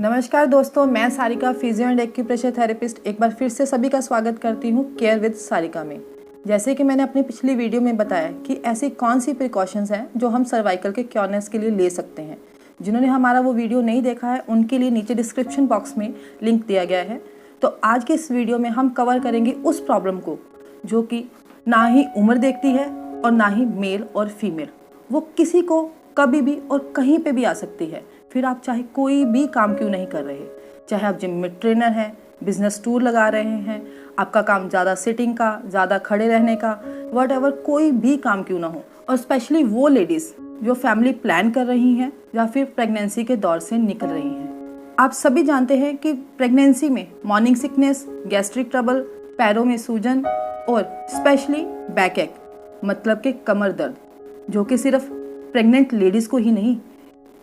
नमस्कार दोस्तों, मैं Sarika physio and acupressure therapist एक बार फिर से सभी का स्वागत करती हूँ केयर विद सारिका में। जैसे कि मैंने अपनी पिछली वीडियो में बताया कि ऐसी कौन सी प्रिकॉशंस हैं जो हम सर्वाइकल के क्योरनेस के लिए ले सकते हैं। जिन्होंने हमारा वो वीडियो नहीं देखा है उनके लिए नीचे डिस्क्रिप्शन बॉक्स में लिंक दिया गया है। तो आज के इस वीडियो में हम कवर करेंगे उस प्रॉब्लम को जो कि ना ही उम्र देखती है और ना ही मेल और फीमेल, वो किसी को कभी भी और कहीं पे भी आ सकती है। फिर आप चाहे कोई भी काम क्यों नहीं कर रहे, चाहे आप जिम में ट्रेनर हैं, बिजनेस टूर लगा रहे हैं, आपका काम ज़्यादा सिटिंग का, ज़्यादा खड़े रहने का, व्हाटएवर कोई भी काम क्यों ना हो। और स्पेशली वो लेडीज़ जो फैमिली प्लान कर रही हैं या फिर प्रेगनेंसी के दौर से निकल रही हैं। आप सभी जानते हैं कि प्रेगनेंसी में मॉर्निंग सिकनेस, गैस्ट्रिक ट्रबल, पैरों में सूजन और स्पेशली बैक एक मतलब कि कमर दर्द, जो कि सिर्फ प्रेग्नेंट लेडीज़ को ही नहीं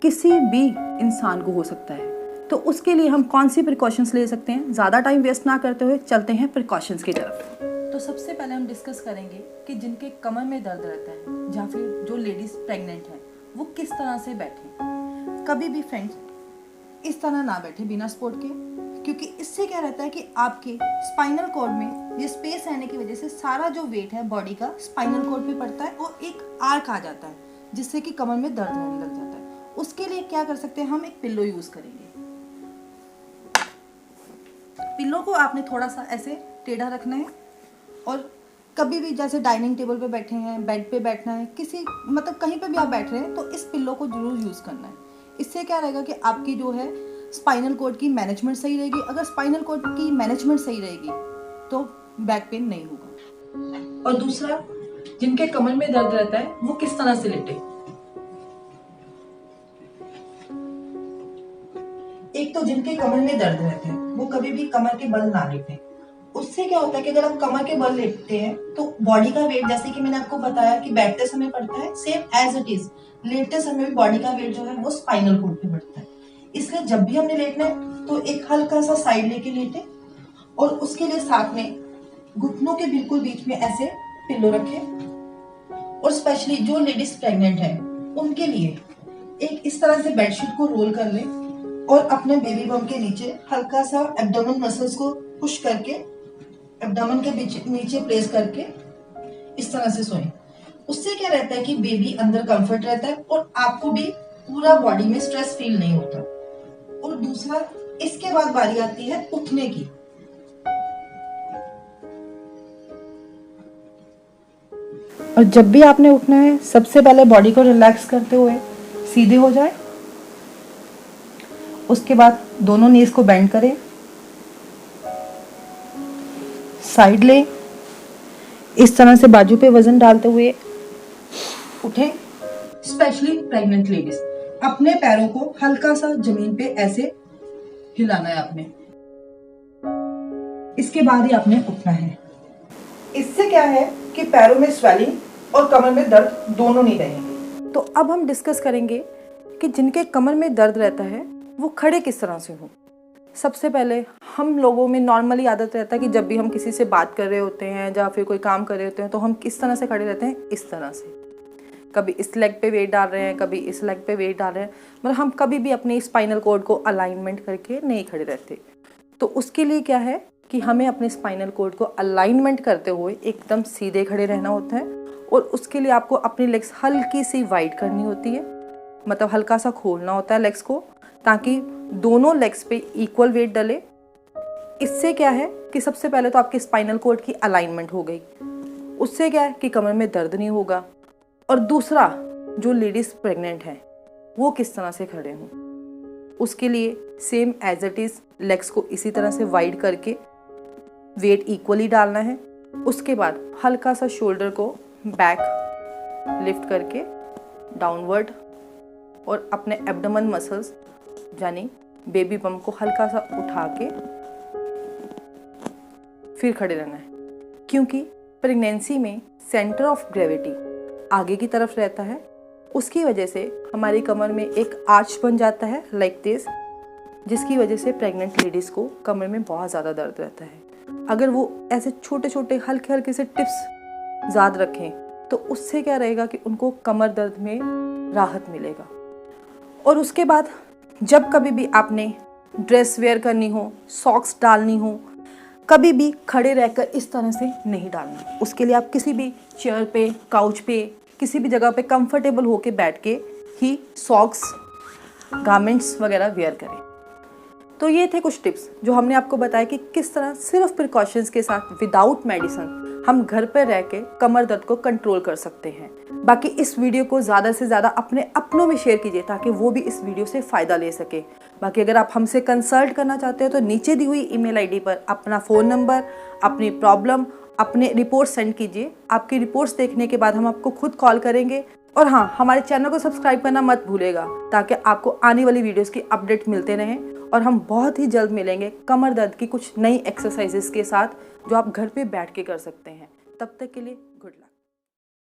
किसी भी इंसान को हो सकता है। तो उसके लिए हम कौन सी प्रिकॉशंस ले सकते हैं, ज़्यादा टाइम वेस्ट ना करते हुए चलते हैं प्रिकॉशंस की तरफ। तो सबसे पहले हम डिस्कस करेंगे कि जिनके कमर में दर्द रहता है या फिर जो लेडीज़ प्रेग्नेंट हैं वो किस तरह से बैठें। कभी भी फ्रेंड्स इस तरह ना बैठे बिना सपोर्ट के, क्योंकि इससे क्या रहता है कि आपके स्पाइनल कॉर्ड में ये स्पेस रहने की वजह से सारा जो वेट है बॉडी का स्पाइनल कॉर्ड पे पड़ता है और एक आर्क आ जाता है जिससे कि कमर में दर्द होने लग जाता है। उसके लिए क्या कर सकते हैं, हम एक पिल्लो यूज करेंगे। पिल्लो को आपने थोड़ा सा ऐसे टेढ़ा रखना है और कभी भी जैसे डाइनिंग टेबल पे बैठे हैं, बेड पे बैठना है, किसी मतलब कहीं पे भी आप बैठ रहे हैं तो इस पिल्लो को जरूर यूज करना है। इससे क्या रहेगा कि आपकी जो है स्पाइनल कॉर्ड की मैनेजमेंट सही रहेगी। अगर स्पाइनल कॉर्ड की मैनेजमेंट सही रहेगी तो बैक पेन नहीं होगा। और दूसरा, जिनके कमर में दर्द रहता है वो किस तरह से लेटे। एक तो जिनके कमर में दर्द रहते हैं वो कभी भी कमर के बल ना लेटे। उससे क्या होता है कि अगर आप कमर के बल लेटते हैं तो बॉडी का वेट, जैसे कि मैंने आपको बताया कि बैठते समय पड़ता है, सेम एज इट इज लेटते समय भी बॉडी का वेट जो है वो स्पाइनल कॉर्ड पे पड़ता है। इसलिए जब भी हमने लेटना है तो एक हल्का सा साइड लेके लेटे और उसके लिए साथ में घुटनों के बिल्कुल बीच में ऐसे पिल्लो रखें। और स्पेशली जो लेडीज प्रेग्नेंट है उनके लिए एक इस तरह से बेडशीट को रोल कर ले और अपने बेबी बम के नीचे हल्का सा एब्डोमेन मसल्स को पुश करके एब्डोमेन के नीचे प्लेस करके इस तरह से सोएं। उससे क्या रहता है कि बेबी अंदर कंफर्ट रहता है और आपको भी पूरा बॉडी में स्ट्रेस फील नहीं होता। और दूसरा, इसके बाद बारी आती है उठने की। और जब भी आपने उठना है सबसे पहले बॉडी को रिलैक्स करते हुए सीधे हो जाए। उसके बाद दोनों नीज को बेंड करें, साइड ले, इस तरह से बाजू पे वजन डालते हुए उठें। स्पेशली प्रेग्नेंट लेडीज अपने पैरों को हल्का सा जमीन पे ऐसे हिलाना है आपने। इसके बाद ही आपने उठना है। इससे क्या है कि पैरों में स्वेलिंग और कमर में दर्द दोनों नहीं रहेंगे। तो अब हम डिस्कस करेंगे कि जिनके कमर में दर्द रहता है वो खड़े किस तरह से हो। सबसे पहले हम लोगों में नॉर्मली आदत रहता है कि जब भी हम किसी से बात कर रहे होते हैं या फिर कोई काम कर रहे होते हैं तो हम किस तरह से खड़े रहते हैं, इस तरह से। कभी इस लेग पे वेट डाल रहे हैं, कभी इस लेग पे वेट डाल रहे हैं, मतलब हम कभी भी अपने स्पाइनल कॉर्ड को अलाइनमेंट करके नहीं खड़े रहते। तो उसके लिए क्या है कि हमें अपने स्पाइनल कॉर्ड को अलाइनमेंट करते हुए एकदम सीधे खड़े रहना होता है। और उसके लिए आपको अपनी लेग्स हल्की सी वाइड करनी होती है, मतलब हल्का सा खोलना होता है लेग्स को, ताकि दोनों लेग्स पे इक्वल वेट डले। इससे क्या है कि सबसे पहले तो आपके स्पाइनल कॉर्ड की अलाइनमेंट हो गई, उससे क्या है कि कमर में दर्द नहीं होगा। और दूसरा, जो लेडीज प्रेग्नेंट हैं वो किस तरह से खड़े हों, उसके लिए same as it is legs को इसी तरह से वाइड करके वेट इक्वली डालना है। उसके बाद हल्का सा शोल्डर को बैक लिफ्ट करके डाउनवर्ड और अपने एब्डोमेन मसल्स यानी बेबी बम को हल्का सा उठा के फिर खड़े रहना है। क्योंकि प्रेगनेंसी में सेंटर ऑफ ग्रेविटी आगे की तरफ रहता है, उसकी वजह से हमारी कमर में एक आर्च बन जाता है लाइक दिस, जिसकी वजह से प्रेग्नेंट लेडीज़ को कमर में बहुत ज़्यादा दर्द रहता है। अगर वो ऐसे छोटे छोटे हल्के हल्के से टिप्स याद रखें तो उससे क्या रहेगा कि उनको कमर दर्द में राहत मिलेगा। और उसके बाद जब कभी भी आपने ड्रेस वेयर करनी हो, सॉक्स डालनी हो, कभी भी खड़े रहकर इस तरह से नहीं डालना। उसके लिए आप किसी भी चेयर पे, काउच पे, किसी भी जगह पे कंफर्टेबल होके बैठ के ही सॉक्स, गारमेंट्स वगैरह वेयर करें। तो ये थे कुछ टिप्स जो हमने आपको बताया कि किस तरह सिर्फ प्रिकॉशंस के साथ विदाउट मेडिसिन हम घर पर रह के कमर दर्द को कंट्रोल कर सकते हैं। बाकी इस वीडियो को ज़्यादा से ज़्यादा अपने अपनों में शेयर कीजिए ताकि वो भी इस वीडियो से फ़ायदा ले सके। बाकी अगर आप हमसे कंसल्ट करना चाहते हो तो नीचे दी हुई ईमेल आईडी पर अपना फ़ोन नंबर, अपनी प्रॉब्लम, अपने रिपोर्ट सेंड कीजिए। आपकी रिपोर्ट्स देखने के बाद हम आपको खुद कॉल करेंगे। और हाँ, हमारे चैनल को सब्सक्राइब करना मत भूलेगा ताकि आपको आने वाली वीडियोस की अपडेट मिलते रहें। और हम बहुत ही जल्द मिलेंगे कमर दर्द की कुछ नई एक्सरसाइजेस के साथ जो आप घर पे बैठ के कर सकते हैं। तब तक के लिए गुड लक।